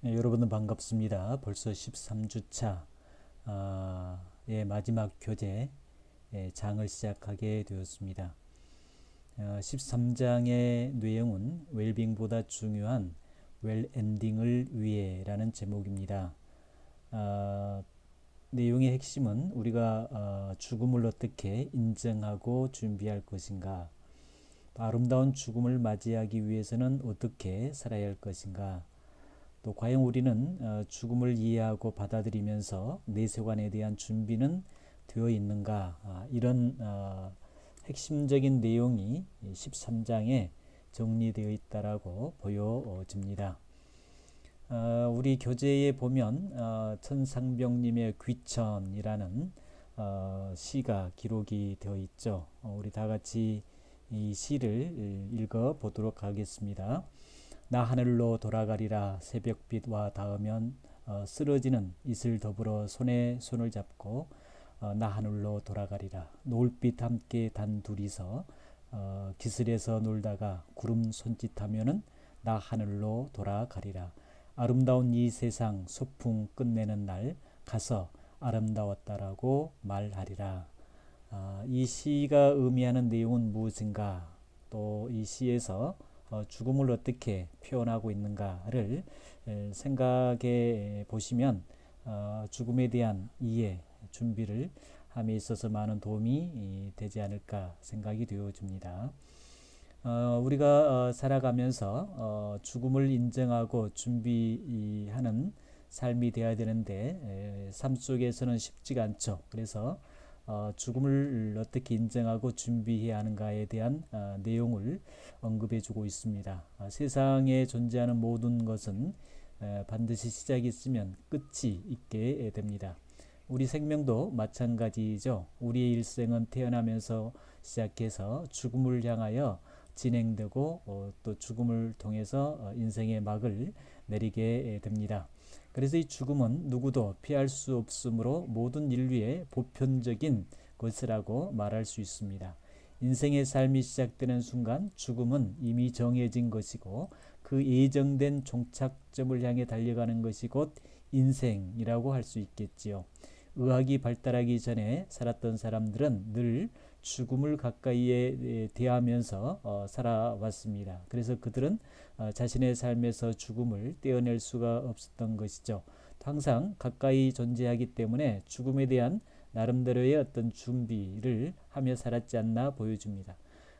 여러분들 반갑습니다. 벌써 13주차 마지막 교재 장을 시작하게 되었습니다. 13장의 내용은 웰빙보다 중요한 웰엔딩을 위해라는 제목입니다. 내용의 핵심은 우리가 죽음을 어떻게 인정하고 준비할 것인가, 아름다운 죽음을 맞이하기 위해서는 어떻게 살아야 할 것인가, 또 과연 우리는 죽음을 이해하고 받아들이면서 내세관에 대한 준비는 되어 있는가, 이런 핵심적인 내용이 13장에 정리되어 있다라고 보여집니다. 우리 교재에 보면 천상병님의 귀천이라는 시가 기록이 되어 있죠. 우리 다 같이 이 시를 읽어 보도록 하겠습니다. 나 하늘로 돌아가리라. 새벽빛 와 닿으면 쓰러지는 이슬 더불어 손에 손을 잡고 나 하늘로 돌아가리라. 노을빛 함께 단둘이서 기슬에서 놀다가 구름 손짓하면은 나 하늘로 돌아가리라. 아름다운 이 세상 소풍 끝내는 날 가서 아름다웠다라고 말하리라. 이 시가 의미하는 내용은 무엇인가, 또 이 시에서 죽음을 어떻게 표현하고 있는가를 생각해 보시면 죽음에 대한 이해, 준비를 함에 있어서 많은 도움이 되지 않을까 생각이 되어집니다. 우리가 살아가면서 죽음을 인정하고 준비하는 삶이 되어야 되는데 삶 속에서는 쉽지가 않죠. 그래서 죽음을 어떻게 인정하고 준비해야 하는가에 대한 내용을 언급해주고 있습니다. 세상에 존재하는 모든 것은 반드시 시작이 있으면 끝이 있게 됩니다. 우리 생명도 마찬가지죠. 우리의 일생은 태어나면서 시작해서 죽음을 향하여 진행되고 또 죽음을 통해서 인생의 막을 내리게 됩니다. 그래서 이 죽음은 누구도 피할 수 없으므로 모든 인류의 보편적인 것이라고 말할 수 있습니다. 인생의 삶이 시작되는 순간 죽음은 이미 정해진 것이고 그 예정된 종착점을 향해 달려가는 것이 곧 인생이라고 할 수 있겠지요. 의학이 발달하기 전에 살았던 사람들은 늘 죽음을 가까이에 대하면서 살아왔습니다. 그래서 그들은 자신의 삶에서 죽음을 떼어낼 수가 없었던 것이죠. 항상 가까이 존재하기 때문에 죽음에 대한 나름대로의 어떤 준비를 하며 살았지 않나 보여집니다.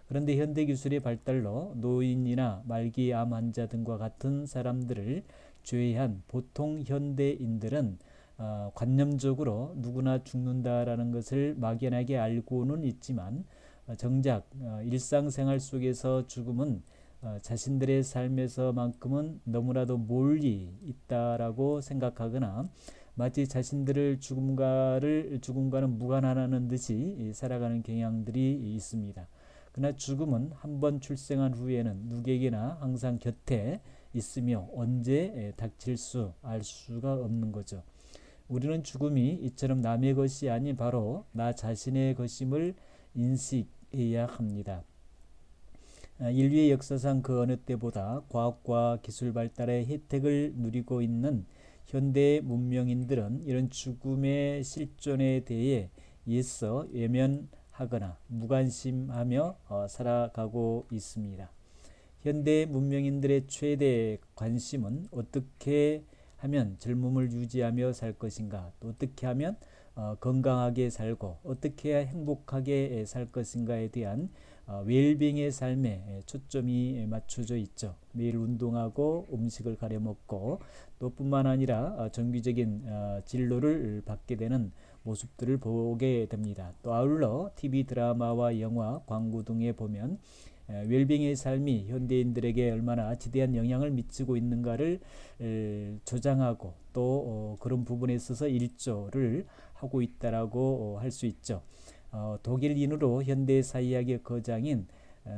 그런데 현대기술의 발달로 노인이나 말기 암 환자 등과 같은 사람들을 제외한 보통 현대인들은 관념적으로 누구나 죽는다라는 것을 막연하게 알고는 있지만 정작 일상생활 속에서 죽음은 자신들의 삶에서만큼은 너무나도 멀리 있다라고 생각하거나 마치 자신들을 죽음과는 무관하다는 듯이 살아가는 경향들이 있습니다. 그러나 죽음은 한번 출생한 후에는 누구에게나 항상 곁에 있으며 언제 닥칠 수 알 수가 없는 거죠. 우리는 죽음이 이처럼 남의 것이 아닌 바로 나 자신의 것임을 인식해야 합니다. 인류의 역사상 그 어느 때보다 과학과 기술 발달의 혜택을 누리고 있는 현대 문명인들은 이런 죽음의 실존에 대해 애써 외면하거나 무관심하며 살아가고 있습니다. 현대 문명인들의 최대 관심은 어떻게 하면 젊음을 유지하며 살 것인가, 또 어떻게 하면 건강하게 살고 어떻게 해야 행복하게 살 것인가에 대한 웰빙의 삶에 초점이 맞춰져 있죠. 매일 운동하고 음식을 가려 먹고 또 뿐만 아니라 정기적인 진료를 받게 되는 모습들을 보게 됩니다. 또 아울러 TV 드라마와 영화, 광고 등에 보면 웰빙의 삶이 현대인들에게 얼마나 지대한 영향을 미치고 있는가를 조장하고 또 그런 부분에 있어서 일조를 하고 있다라고 할 수 있죠. 독일인으로 현대 사이학의 거장인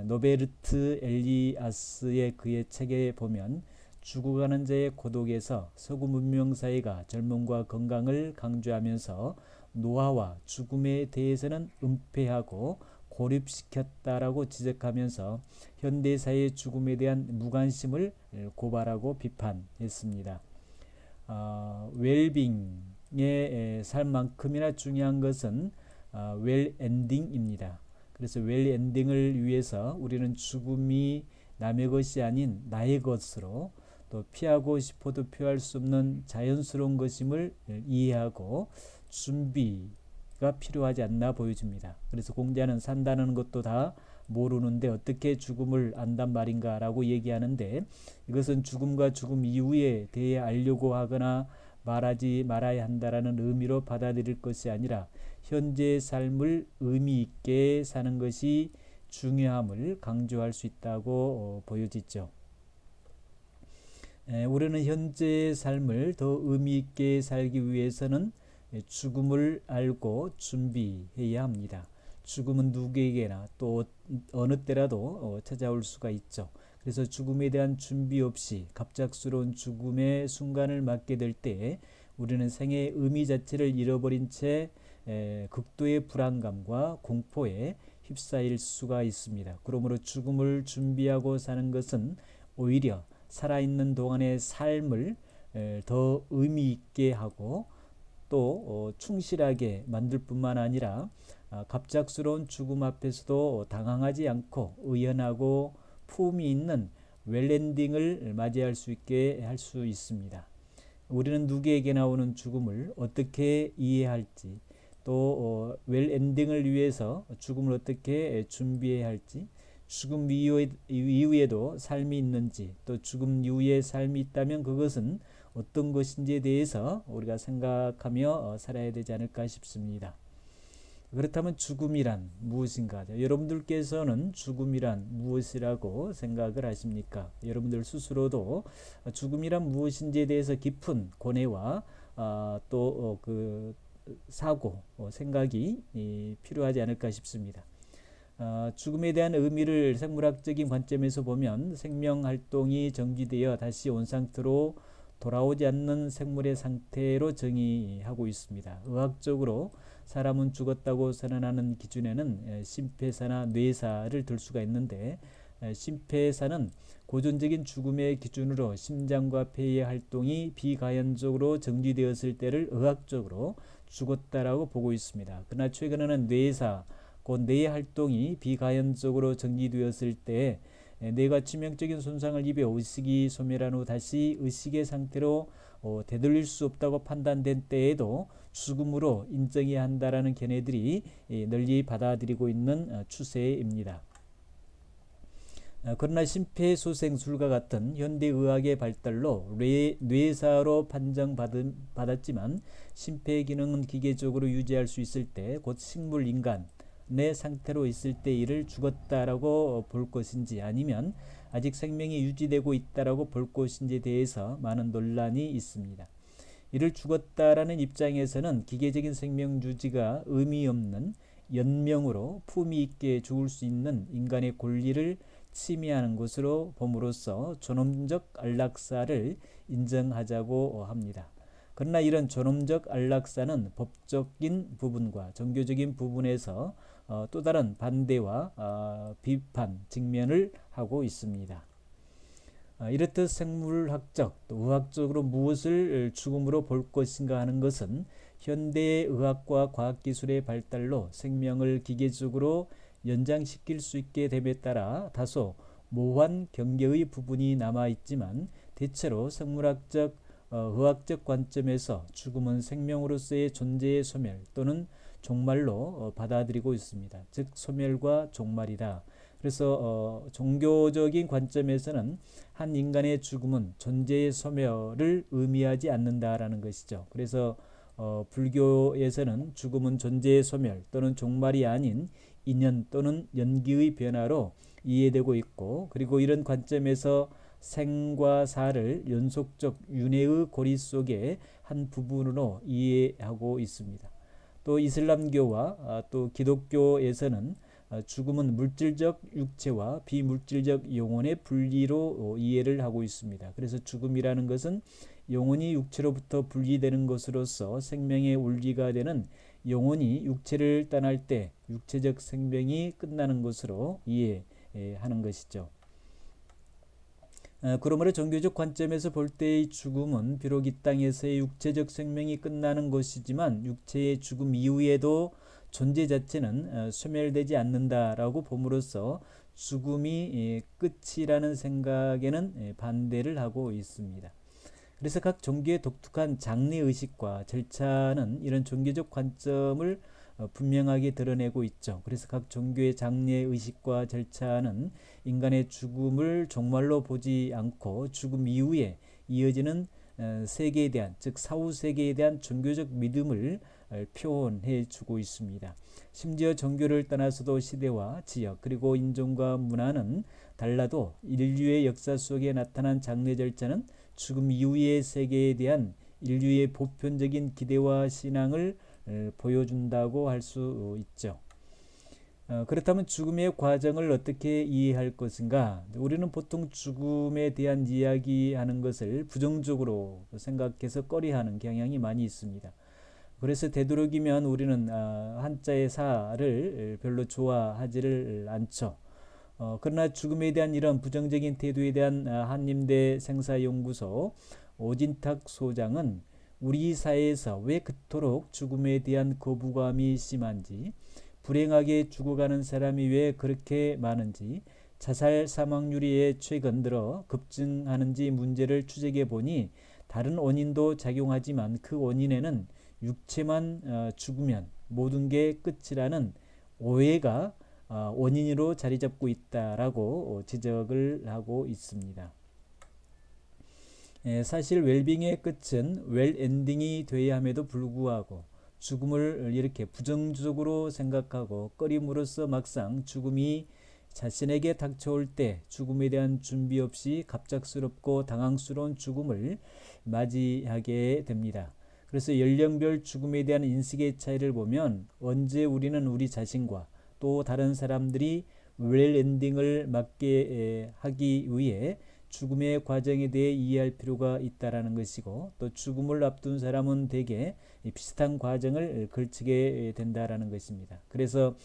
노베르트 엘리아스의 그의 책에 보면 죽어가는 자의 고독에서 서구 문명 사회가 젊음과 건강을 강조하면서 노화와 죽음에 대해서는 은폐하고 고립시켰다라고 지적하면서 현대사회의 죽음에 대한 무관심을 고발하고 비판했습니다. 웰빙의 삶만큼이나 중요한 것은 웰엔딩입니다. 그래서 웰엔딩을 위해서 우리는 죽음이 남의 것이 아닌 나의 것으로, 또 피하고 싶어도 피할 수 없는 자연스러운 것임을 이해하고 준비가 필요하지 않나 보여집니다. 그래서 공자는 산다는 것도 다 모르는데 어떻게 죽음을 안단 말인가 라고 얘기하는데, 이것은 죽음과 죽음 이후에 대해 알려고 하거나 말하지 말아야 한다라는 의미로 받아들일 것이 아니라 현재의 삶을 의미 있게 사는 것이 중요함을 강조할 수 있다고 보여지죠. 우리는 현재의 삶을 더 의미 있게 살기 위해서는 죽음을 알고 준비해야 합니다. 죽음은 누구에게나 또 어느 때라도 찾아올 수가 있죠. 그래서 죽음에 대한 준비 없이 갑작스러운 죽음의 순간을 맞게 될 때 우리는 생의 의미 자체를 잃어버린 채 극도의 불안감과 공포에 휩싸일 수가 있습니다. 그러므로 죽음을 준비하고 사는 것은 오히려 살아있는 동안의 삶을 더 의미 있게 하고 또 충실하게 만들 뿐만 아니라 갑작스러운 죽음 앞에서도 당황하지 않고 의연하고 품이 있는 웰엔딩을 맞이할 수 있게 할 수 있습니다. 우리는 누구에게나 오는 죽음을 어떻게 이해할지, 또 웰엔딩을 위해서 죽음을 어떻게 준비해야 할지, 죽음 이후에도 삶이 있는지, 또 죽음 이후에 삶이 있다면 그것은 어떤 것인지에 대해서 우리가 생각하며 살아야 되지 않을까 싶습니다. 그렇다면 죽음이란 무엇인가? 여러분들께서는 죽음이란 무엇이라고 생각을 하십니까? 여러분들 스스로도 죽음이란 무엇인지에 대해서 깊은 고뇌와 또 그 사고, 생각이 필요하지 않을까 싶습니다. 죽음에 대한 의미를 생물학적인 관점에서 보면 생명활동이 정지되어 다시 온상태로 돌아오지 않는 생물의 상태로 정의하고 있습니다. 의학적으로 사람은 죽었다고 선언하는 기준에는 심폐사나 뇌사를 들 수가 있는데, 심폐사는 고전적인 죽음의 기준으로 심장과 폐의 활동이 비가연적으로 정지되었을 때를 의학적으로 죽었다라고 보고 있습니다. 그러나 최근에는 뇌사, 곧 뇌의 활동이 비가연적으로 정지되었을 때 뇌가 치명적인 손상을 입어 의식이 소멸한 후 다시 의식의 상태로 되돌릴 수 없다고 판단된 때에도 죽음으로 인정해야 한다라는 견해들이 널리 받아들이고 있는 추세입니다. 그러나 심폐소생술과 같은 현대의학의 발달로 뇌사로 판정받았지만 심폐 기능은 기계적으로 유지할 수 있을 때, 곧 식물 인간의 상태로 있을 때 이를 죽었다라고 볼 것인지 아니면 아직 생명이 유지되고 있다라고 볼 것인지에 대해서 많은 논란이 있습니다. 이를 죽었다라는 입장에서는 기계적인 생명 유지가 의미 없는 연명으로 품위 있게 죽을 수 있는 인간의 권리를 침해하는 것으로 봄으로써 존엄적 안락사를 인정하자고 합니다. 그러나 이런 존엄적 안락사는 법적인 부분과 종교적인 부분에서 또 다른 반대와 비판, 직면을 하고 있습니다. 이렇듯 생물학적, 또 의학적으로 무엇을 죽음으로 볼 것인가 하는 것은 현대의 의학과 과학기술의 발달로 생명을 기계적으로 연장시킬 수 있게 됨에 따라 다소 모호한 경계의 부분이 남아있지만, 대체로 생물학적, 의학적 관점에서 죽음은 생명으로서의 존재의 소멸 또는 종말로 받아들이고 있습니다. 즉 소멸과 종말이다. 그래서 종교적인 관점에서는 한 인간의 죽음은 존재의 소멸을 의미하지 않는다라는 것이죠. 그래서 불교에서는 죽음은 존재의 소멸 또는 종말이 아닌 인연 또는 연기의 변화로 이해되고 있고, 그리고 이런 관점에서 생과 사를 연속적 윤회의 고리 속의 한 부분으로 이해하고 있습니다. 또 이슬람교와 또 기독교에서는 죽음은 물질적 육체와 비물질적 영혼의 분리로 이해를 하고 있습니다. 그래서 죽음이라는 것은 영혼이 육체로부터 분리되는 것으로서 생명의 원리가 되는 영혼이 육체를 떠날 때 육체적 생명이 끝나는 것으로 이해하는 것이죠. 그러므로 종교적 관점에서 볼 때의 죽음은 비록 이 땅에서의 육체적 생명이 끝나는 것이지만 육체의 죽음 이후에도 존재 자체는 소멸되지 않는다라고 봄으로써 죽음이 끝이라는 생각에는 반대를 하고 있습니다. 그래서 각 종교의 독특한 장례의식과 절차는 이런 종교적 관점을 분명하게 드러내고 있죠. 그래서 각 종교의 장례의식과 절차는 인간의 죽음을 종말로 보지 않고 죽음 이후에 이어지는 세계에 대한, 즉 사후 세계에 대한 종교적 믿음을 표현해 주고 있습니다. 심지어 종교를 떠나서도 시대와 지역 그리고 인종과 문화는 달라도 인류의 역사 속에 나타난 장례 절차는 죽음 이후의 세계에 대한 인류의 보편적인 기대와 신앙을 보여준다고 할 수 있죠. 그렇다면 죽음의 과정을 어떻게 이해할 것인가? 우리는 보통 죽음에 대한 이야기하는 것을 부정적으로 생각해서 꺼려하는 경향이 많이 있습니다. 그래서 되도록이면 우리는 한자의 사를 별로 좋아하지를 않죠. 그러나 죽음에 대한 이런 부정적인 태도에 대한 한림대 생사연구소 오진탁 소장은 우리 사회에서 왜 그토록 죽음에 대한 거부감이 심한지, 불행하게 죽어가는 사람이 왜 그렇게 많은지, 자살 사망률이 최근 들어 급증하는지 문제를 추적해 보니 다른 원인도 작용하지만 그 원인에는 육체만 죽으면 모든 게 끝이라는 오해가 원인으로 자리 잡고 있다라고 지적을 하고 있습니다. 사실 웰빙의 끝은 웰엔딩이 돼야 함에도 불구하고 죽음을 이렇게 부정적으로 생각하고 꺼림으로써 막상 죽음이 자신에게 닥쳐올 때 죽음에 대한 준비 없이 갑작스럽고 당황스러운 죽음을 맞이하게 됩니다. 그래서 연령별 죽음에 대한 인식의 차이를 보면 언제 우리는 우리 자신과 또 다른 사람들이 웰엔딩을 맞게 하기 위해 죽음의 과정에 대해 이해할 필요가 있다라는 것이고, 또 죽음을 앞둔 사람은 대개 비슷한 과정을 걸치게 된다라는 것입니다. 그래서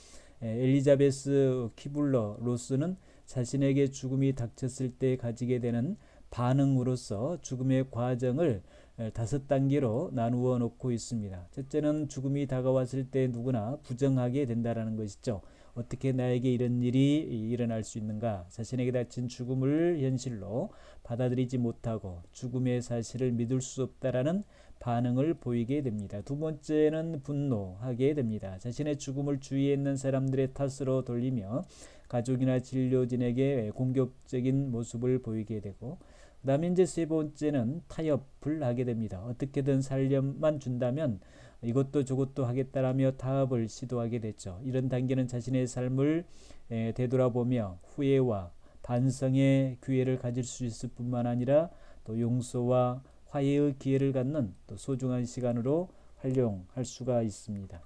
엘리자베스 키블러 로스는 자신에게 죽음이 닥쳤을 때 가지게 되는 반응으로서 죽음의 과정을 5단계로 나누어 놓고 있습니다. 첫째는 죽음이 다가왔을 때 누구나 부정하게 된다라는 것이죠. 어떻게 나에게 이런 일이 일어날 수 있는가? 자신에게 닥친 죽음을 현실로 받아들이지 못하고 죽음의 사실을 믿을 수 없다라는 반응을 보이게 됩니다. 두 번째는 분노하게 됩니다. 자신의 죽음을 주위에 있는 사람들의 탓으로 돌리며 가족이나 진료진에게 공격적인 모습을 보이게 되고, 그 다음에 이제 세 번째는 타협을 하게 됩니다. 어떻게든 살려만 준다면 이것도 저것도 하겠다라며 타협을 시도하게 됐죠. 이런 단계는 자신의 삶을 되돌아보며 후회와 반성의 기회를 가질 수 있을 뿐만 아니라 또 용서와 화해의 기회를 갖는 또 소중한 시간으로 활용할 수가 있습니다.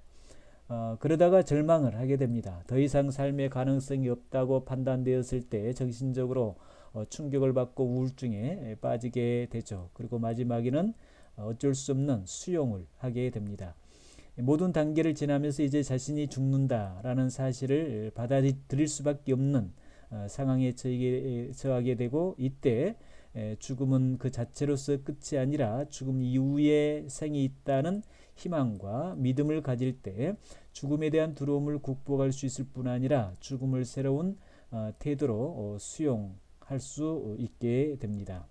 그러다가 절망을 하게 됩니다. 더 이상 삶의 가능성이 없다고 판단되었을 때 정신적으로 충격을 받고 우울증에 빠지게 되죠. 그리고 마지막에는 어쩔 수 없는 수용을 하게 됩니다. 모든 단계를 지나면서 이제 자신이 죽는다라는 사실을 받아들일 수밖에 없는 상황에 처하게 되고, 이때 죽음은 그 자체로서 끝이 아니라 죽음 이후에 생이 있다는 희망과 믿음을 가질 때 죽음에 대한 두려움을 극복할 수 있을 뿐 아니라 죽음을 새로운 태도로 수용할 수 있게 됩니다.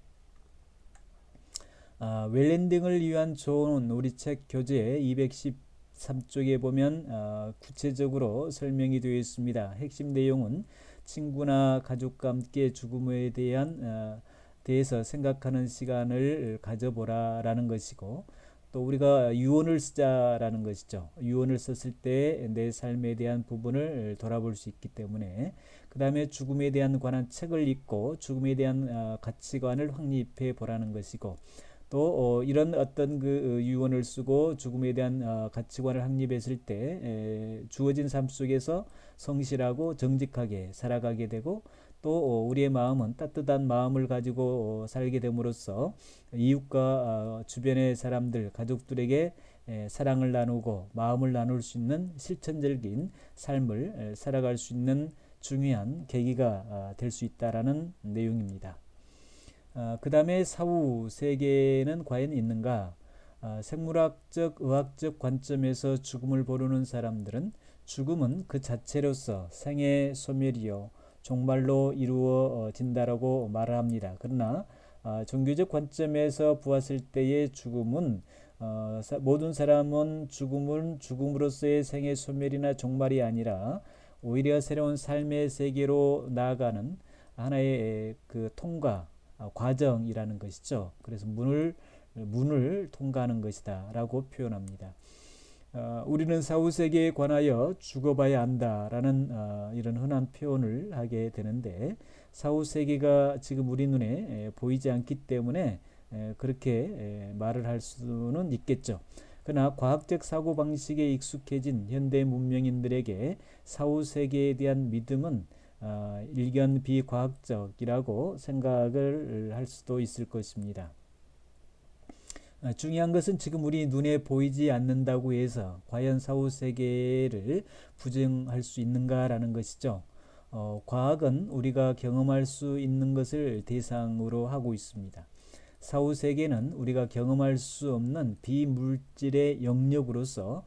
웰엔딩을 위한 조언은 우리 책 교재 213쪽에 보면 구체적으로 설명이 되어 있습니다. 핵심 내용은 친구나 가족과 함께 죽음에 대해서 생각하는 시간을 가져보라라는 것이고, 또 우리가 유언을 쓰자라는 것이죠. 유언을 썼을 때 내 삶에 대한 부분을 돌아볼 수 있기 때문에, 그 다음에 죽음에 대한 관한 책을 읽고 죽음에 대한 가치관을 확립해 보라는 것이고, 또 이런 어떤 그 유언을 쓰고 죽음에 대한 가치관을 확립했을 때 주어진 삶 속에서 성실하고 정직하게 살아가게 되고, 또 우리의 마음은 따뜻한 마음을 가지고 살게 됨으로써 이웃과 주변의 사람들, 가족들에게 사랑을 나누고 마음을 나눌 수 있는 실천적인 삶을 살아갈 수 있는 중요한 계기가 될 수 있다라는 내용입니다. 그 다음에 사후 세계는 과연 있는가? 생물학적, 의학적 관점에서 죽음을 보려는 사람들은 죽음은 그 자체로서 생의 소멸이요 종말로 이루어진다라고 말을 합니다. 그러나 종교적 관점에서 보았을 때의 죽음은 모든 사람은 죽음은 죽음으로서의 생의 소멸이나 종말이 아니라 오히려 새로운 삶의 세계로 나아가는 하나의 그 통과 과정이라는 것이죠. 그래서 문을 통과하는 것이다라고 표현합니다. 우리는 사후 세계에 관하여 죽어봐야 한다라는 이런 흔한 표현을 하게 되는데 사후 세계가 지금 우리 눈에 보이지 않기 때문에 그렇게 말을 할 수는 있겠죠. 그러나 과학적 사고 방식에 익숙해진 현대 문명인들에게 사후 세계에 대한 믿음은 일견 비과학적이라고 생각을 할 수도 있을 것입니다. 중요한 것은 지금 우리 눈에 보이지 않는다고 해서 과연 사후 세계를 부정할 수 있는가라는 것이죠. 과학은 우리가 경험할 수 있는 것을 대상으로 하고 있습니다. 사후 세계는 우리가 경험할 수 없는 비물질의 영역으로서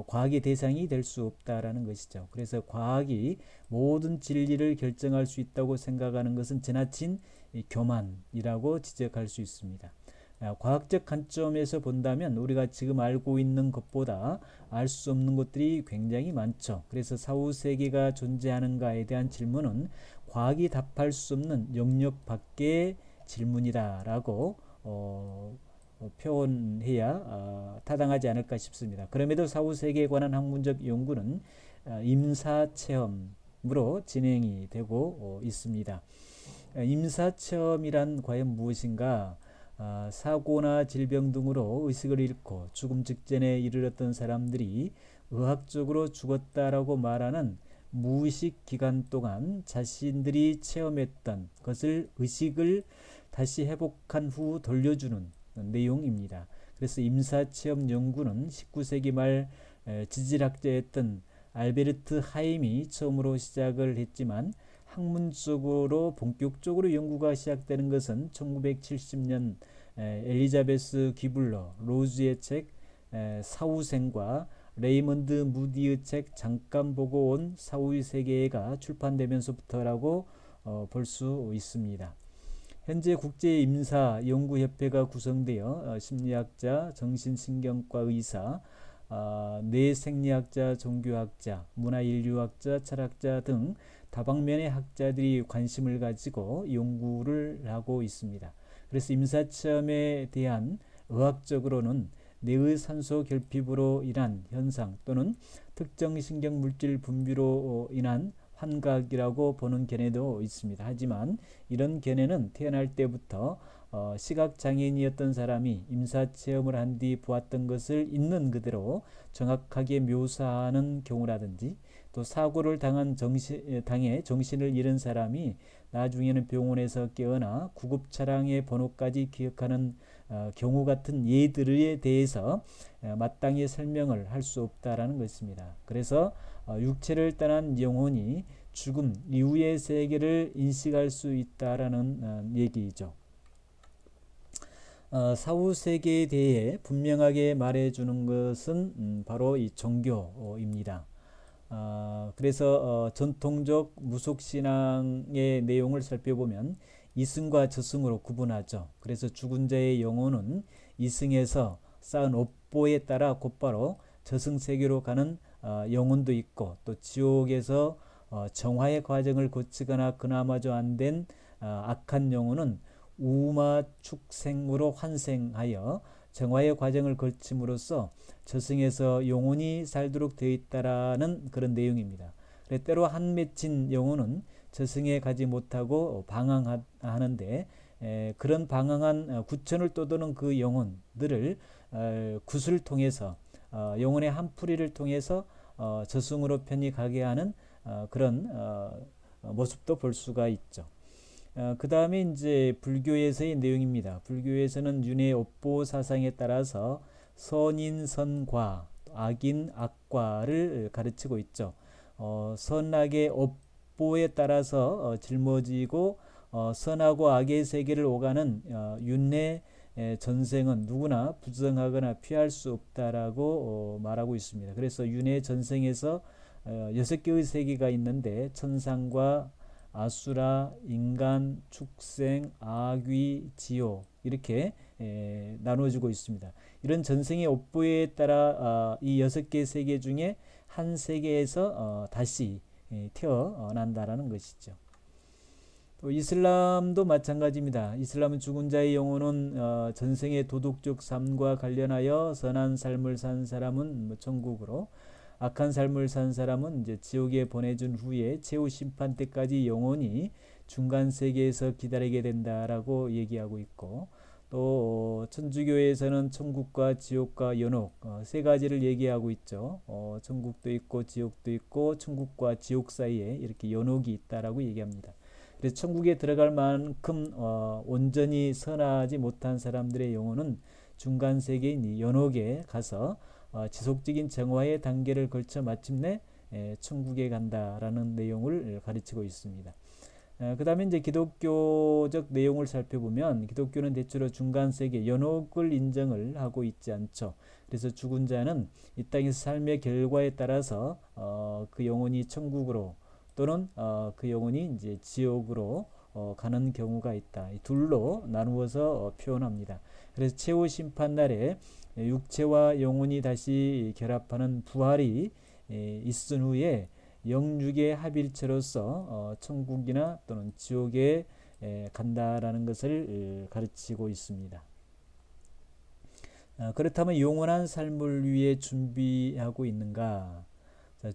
과학의 대상이 될 수 없다라는 것이죠. 그래서 과학이 모든 진리를 결정할 수 있다고 생각하는 것은 지나친 교만이라고 지적할 수 있습니다. 과학적 관점에서 본다면 우리가 지금 알고 있는 것보다 알 수 없는 것들이 굉장히 많죠. 그래서 사후 세계가 존재하는가에 대한 질문은 과학이 답할 수 없는 영역 밖의 질문이다라고 표현해야 타당하지 않을까 싶습니다. 그럼에도 사후 세계에 관한 학문적 연구는 임사체험으로 진행이 되고 있습니다. 임사체험이란 과연 무엇인가? 사고나 질병 등으로 의식을 잃고 죽음 직전에 이르렀던 사람들이 의학적으로 죽었다라고 말하는 무의식 기간 동안 자신들이 체험했던 것을 의식을 다시 회복한 후 돌려주는 내용입니다. 그래서 임사체험 연구는 19세기 말 지질학자였던 알베르트 하임이 처음으로 시작을 했지만 학문적으로 본격적으로 연구가 시작되는 것은 1970년 엘리자베스 귀블러 로즈의 책 사후생과 레이먼드 무디의 책 잠깐 보고 온 사후의 세계가 출판되면서부터라고 볼 수 있습니다. 현재 국제임사연구협회가 구성되어 심리학자, 정신신경과 의사, 뇌생리학자, 종교학자, 문화인류학자, 철학자 등 다방면의 학자들이 관심을 가지고 연구를 하고 있습니다. 그래서 임사체험에 대한 의학적으로는 뇌의 산소 결핍으로 인한 현상 또는 특정 신경 물질 분비로 인한 환각이라고 보는 견해도 있습니다. 하지만 이런 견해는 태어날 때부터 시각장애인이었던 사람이 임사체험을 한 뒤 보았던 것을 있는 그대로 정확하게 묘사하는 경우라든지 또 사고를 당해 정신을 잃은 사람이 나중에는 병원에서 깨어나 구급차량의 번호까지 기억하는 경우 같은 예들에 대해서 마땅히 설명을 할 수 없다라는 것입니다. 그래서 육체를 떠난 영혼이 죽음 이후의 세계를 인식할 수 있다라는 얘기죠. 사후 세계에 대해 분명하게 말해주는 것은 바로 이 종교입니다. 그래서 전통적 무속신앙의 내용을 살펴보면 이승과 저승으로 구분하죠. 그래서 죽은 자의 영혼은 이승에서 쌓은 업보에 따라 곧바로 저승세계로 가는 영혼도 있고 또 지옥에서 정화의 과정을 거치거나 그나마저 안 된 악한 영혼은 우마축생으로 환생하여 정화의 과정을 거침으로써 저승에서 영혼이 살도록 되어 있다라는 그런 내용입니다. 때로 한 맺힌 영혼은 저승에 가지 못하고 방황하는데 그런 방황한 구천을 떠도는 그 영혼들을 굿을 통해서 영혼의 한 풀이를 통해서 저승으로 편히 가게 하는 그런 모습도 볼 수가 있죠. 그 다음에 이제 불교에서의 내용입니다. 불교에서는 윤회 업보 사상에 따라서 선인 선과, 악인 악과를 가르치고 있죠. 선악의 업보에 따라서 짊어지고 선하고 악의 세계를 오가는 윤회 전생은 누구나 부정하거나 피할 수 없다라고 말하고 있습니다. 그래서 윤회 전생에서 6개의 세계가 있는데 천상과 아수라, 인간, 축생, 아귀, 지옥 이렇게 나누어지고 있습니다. 이런 전생의 업보에 따라 이 6개 세계 중에 한 세계에서 다시 태어난다라는 것이죠. 또 이슬람도 마찬가지입니다. 이슬람은 죽은 자의 영혼은 전생의 도덕적 삶과 관련하여 선한 삶을 산 사람은 천국으로, 악한 삶을 산 사람은 이제 지옥에 보내준 후에 최후 심판 때까지 영원히 중간 세계에서 기다리게 된다라고 얘기하고 있고, 또 천주교에서는 천국과 지옥과 연옥 세 가지를 얘기하고 있죠. 천국도 있고 지옥도 있고 천국과 지옥 사이에 이렇게 연옥이 있다라고 얘기합니다. 그래서 천국에 들어갈 만큼 온전히 선하지 못한 사람들의 영혼은 중간 세계인 이 연옥에 가서 지속적인 정화의 단계를 걸쳐 마침내 천국에 간다라는 내용을 가르치고 있습니다. 그 다음에 이제 기독교적 내용을 살펴보면 기독교는 대체로 중간 세계 연옥을 인정을 하고 있지 않죠. 그래서 죽은 자는 이 땅에서 삶의 결과에 따라서 그 영혼이 천국으로 또는 그 영혼이 이제 지옥으로 가는 경우가 있다. 이 둘로 나누어서 표현합니다. 그래서 최후 심판 날에 육체와 영혼이 다시 결합하는 부활이 있은 후에 영육의 합일체로서 천국이나 또는 지옥에 간다라는 것을 가르치고 있습니다. 그렇다면 영원한 삶을 위해 준비하고 있는가?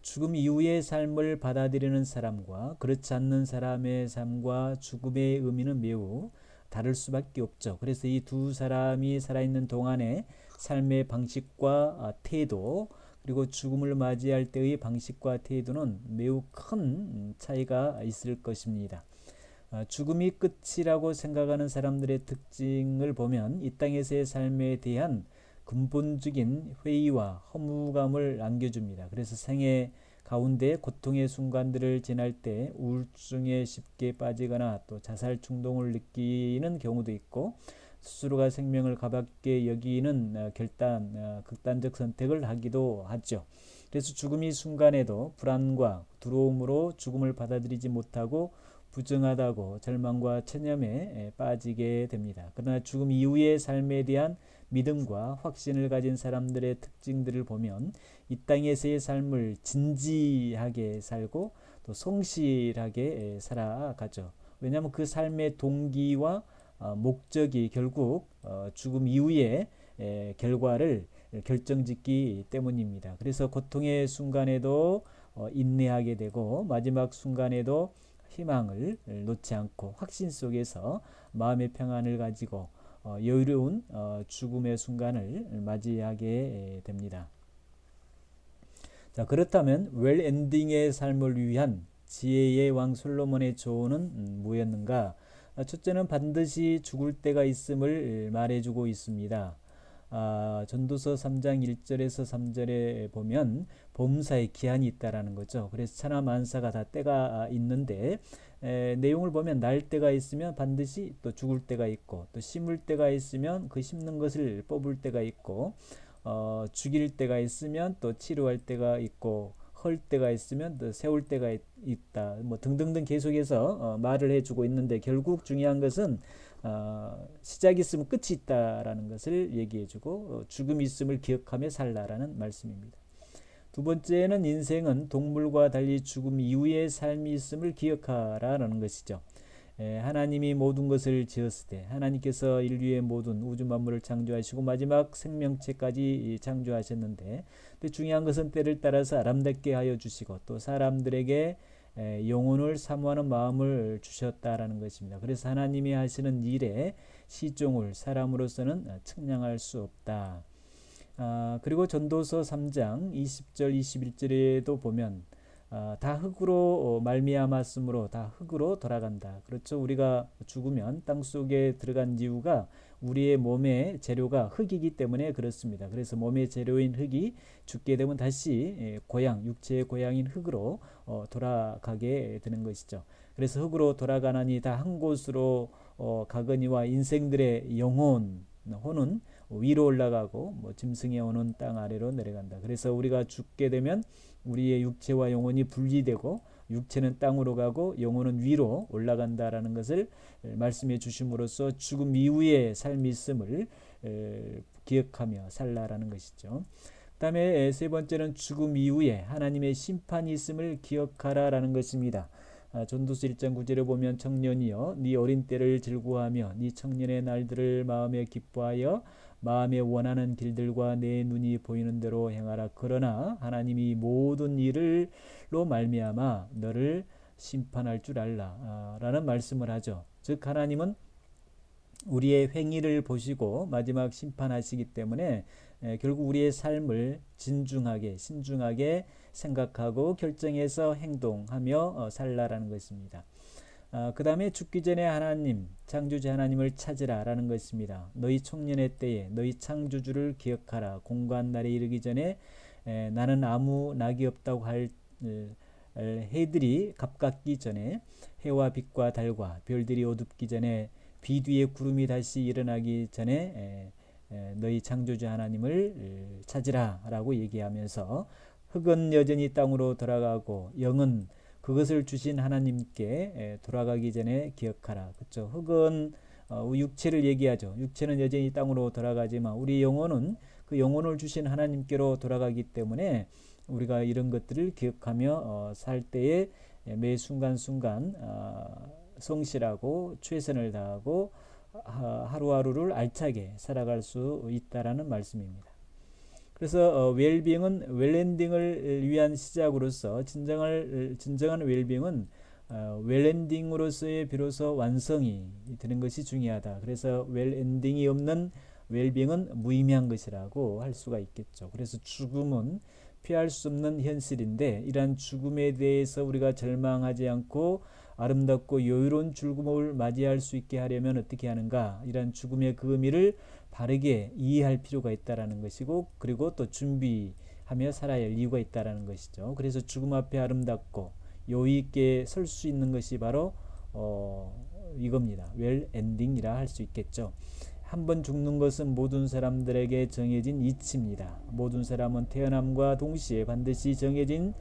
죽음 이후의 삶을 받아들이는 사람과 그렇지 않는 사람의 삶과 죽음의 의미는 매우 다를 수밖에 없죠. 그래서 이 두 사람이 살아있는 동안의 삶의 방식과 태도, 그리고 죽음을 맞이할 때의 방식과 태도는 매우 큰 차이가 있을 것입니다. 죽음이 끝이라고 생각하는 사람들의 특징을 보면 이 땅에서의 삶에 대한 근본적인 회의와 허무감을 안겨줍니다. 그래서 생애 가운데 고통의 순간들을 지날 때 우울증에 쉽게 빠지거나 또 자살 충동을 느끼는 경우도 있고, 스스로가 생명을 가볍게 여기는 극단적 선택을 하기도 하죠. 그래서 죽음이 순간에도 불안과 두려움으로 죽음을 받아들이지 못하고 부정하다고 절망과 체념에 빠지게 됩니다. 그러나 죽음 이후의 삶에 대한 믿음과 확신을 가진 사람들의 특징들을 보면 이 땅에서의 삶을 진지하게 살고 또 성실하게 살아가죠. 왜냐하면 그 삶의 동기와 목적이 결국 죽음 이후의 결과를 결정짓기 때문입니다. 그래서 고통의 순간에도 인내하게 되고 마지막 순간에도 희망을 놓지 않고 확신 속에서 마음의 평안을 가지고 여유로운 죽음의 순간을 맞이하게 됩니다. 자, 그렇다면 웰 엔딩의 삶을 위한 지혜의 왕 솔로몬의 조언은 뭐였는가? 첫째는 반드시 죽을 때가 있음을 말해주고 있습니다. 전도서 3장 1절에서 3절에 보면 범사에 기한이 있다라는 거죠. 그래서 천하 만사가 다 때가 있는데 내용을 보면 날 때가 있으면 반드시 또 죽을 때가 있고, 또 심을 때가 있으면 그 심는 것을 뽑을 때가 있고, 죽일 때가 있으면 또 치료할 때가 있고, 헐 때가 있으면 또 세울 때가 있다. 뭐 등등등 계속해서 말을 해주고 있는데, 결국 중요한 것은 시작이 있으면 끝이 있다라는 것을 얘기해주고 죽음이 있음을 기억하며 살라라는 말씀입니다. 두 번째는 인생은 동물과 달리 죽음 이후의 삶이 있음을 기억하라는 것이죠. 하나님이 모든 것을 지었을 때 하나님께서 인류의 모든 우주 만물을 창조하시고 마지막 생명체까지 창조하셨는데, 중요한 것은 때를 따라서 아름답게 하여 주시고 또 사람들에게 영혼을 사모하는 마음을 주셨다라는 것입니다. 그래서 하나님이 하시는 일에 시종을 사람으로서는 측량할 수 없다. 그리고 전도서 3장 20절 21절에도 보면 다 흙으로 말미암았으므로 다 흙으로 돌아간다. 그렇죠. 우리가 죽으면 땅속에 들어간 이유가 우리의 몸의 재료가 흙이기 때문에 그렇습니다. 그래서 몸의 재료인 흙이 죽게 되면 다시 육체의 고향인 흙으로 돌아가게 되는 것이죠. 그래서 흙으로 돌아가나니 다 한 곳으로 가거니와 인생들의 영혼 혼은 위로 올라가고 짐승의 혼은 땅 아래로 내려간다. 그래서 우리가 죽게 되면 우리의 육체와 영혼이 분리되고 육체는 땅으로 가고 영혼은 위로 올라간다라는 것을 말씀해 주심으로써 죽음 이후의 삶이 있음을 기억하며 살라라는 것이죠. 그 다음에 세 번째는 죽음 이후에 하나님의 심판이 있음을 기억하라라는 것입니다. 전도서 1장 9절에 보면 청년이여 네 어린 때를 즐거워하며 네 청년의 날들을 마음에 기뻐하여 마음에 원하는 길들과 내 눈이 보이는 대로 행하라. 그러나 하나님이 모든 일을로 말미암아 너를 심판할 줄 알라 라는 말씀을 하죠. 즉 하나님은 우리의 행위를 보시고 마지막 심판하시기 때문에 결국 우리의 삶을 진중하게 신중하게 생각하고 결정해서 행동하며 살라라는 것입니다. 그 다음에 죽기 전에 하나님 창조주 하나님을 찾으라라는 것입니다. 너희 청년의 때에 너희 창조주를 기억하라. 공고한 날에 이르기 전에 나는 아무 낙이 없다고 할 해들이 갑갑기 전에 해와 빛과 달과 별들이 어둡기 전에 비 뒤에 구름이 다시 일어나기 전에 너희 창조주 하나님을 찾으라 라고 얘기하면서 흙은 여전히 땅으로 돌아가고 영은 그것을 주신 하나님께 돌아가기 전에 기억하라. 그렇죠? 흙은 육체를 얘기하죠. 육체는 여전히 땅으로 돌아가지만 우리 영혼은 그 영혼을 주신 하나님께로 돌아가기 때문에 우리가 이런 것들을 기억하며 살 때에 매 순간순간 성실하고 최선을 다하고 하루하루를 알차게 살아갈 수 있다라는 말씀입니다. 그래서 웰빙은 웰엔딩을 위한 시작으로서 진정한 웰빙은 웰엔딩으로서의 비로소 완성이 되는 것이 중요하다. 그래서 웰엔딩이 없는 웰빙은 무의미한 것이라고 할 수가 있겠죠. 그래서 죽음은 피할 수 없는 현실인데 이러한 죽음에 대해서 우리가 절망하지 않고 아름답고 여유로운 죽음을 맞이할 수 있게 하려면 어떻게 하는가? 이러한 죽음의 그 의미를 바르게 이해할 필요가 있다라는 것이고 그리고 또 준비하며 살아야 할 이유가 있다라는 것이죠. 그래서 죽음 앞에 아름답고 여유 있게 설 수 있는 것이 바로 이겁니다. 웰 엔딩이라 할 수 있겠죠. 한 번 죽는 것은 모든 사람들에게 정해진 이치입니다. 모든 사람은 태어남과 동시에 반드시 정해진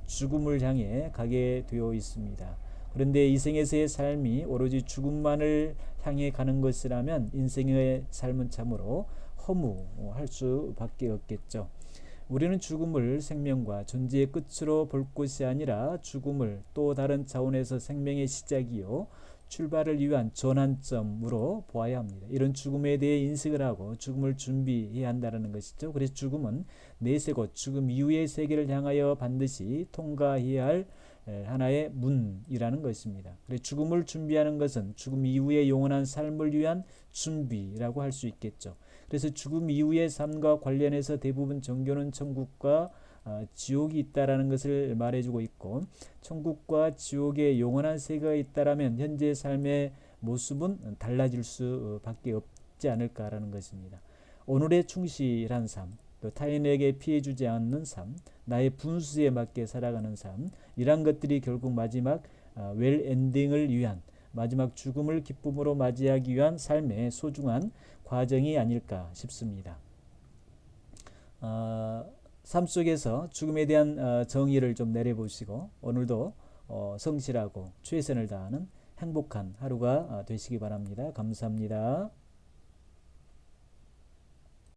죽음을 향해 가게 되어 있습니다. 그런데 이 생에서의 삶이 오로지 죽음만을 향해 가는 것이라면 인생의 삶은 참으로 허무할 수밖에 없겠죠. 우리는 죽음을 생명과 존재의 끝으로 볼 것이 아니라 죽음을 또 다른 차원에서 생명의 시작이요 출발을 위한 전환점으로 보아야 합니다. 이런 죽음에 대해 인식을 하고 죽음을 준비해야 한다는 것이죠. 그래서 죽음은 내세고 죽음 이후의 세계를 향하여 반드시 통과해야 할 하나의 문이라는 것입니다. 그래서 죽음을 준비하는 것은 죽음 이후의 영원한 삶을 위한 준비라고 할 수 있겠죠. 그래서 죽음 이후의 삶과 관련해서 대부분 종교는 천국과 지옥이 있다라는 것을 말해주고 있고 천국과 지옥의 영원한 세계가 있다라면 현재 삶의 모습은 달라질 수밖에 없지 않을까라는 것입니다. 오늘의 충실한 삶, 또 타인에게 피해주지 않는 삶, 나의 분수에 맞게 살아가는 삶, 이런 것들이 결국 마지막 웰 엔딩을 위한 마지막 죽음을 기쁨으로 맞이하기 위한 삶의 소중한 과정이 아닐까 싶습니다. 삶 속에서 죽음에 대한 정의를 좀 내려보시고 오늘도 성실하고 최선을 다하는 행복한 하루가 되시기 바랍니다. 감사합니다.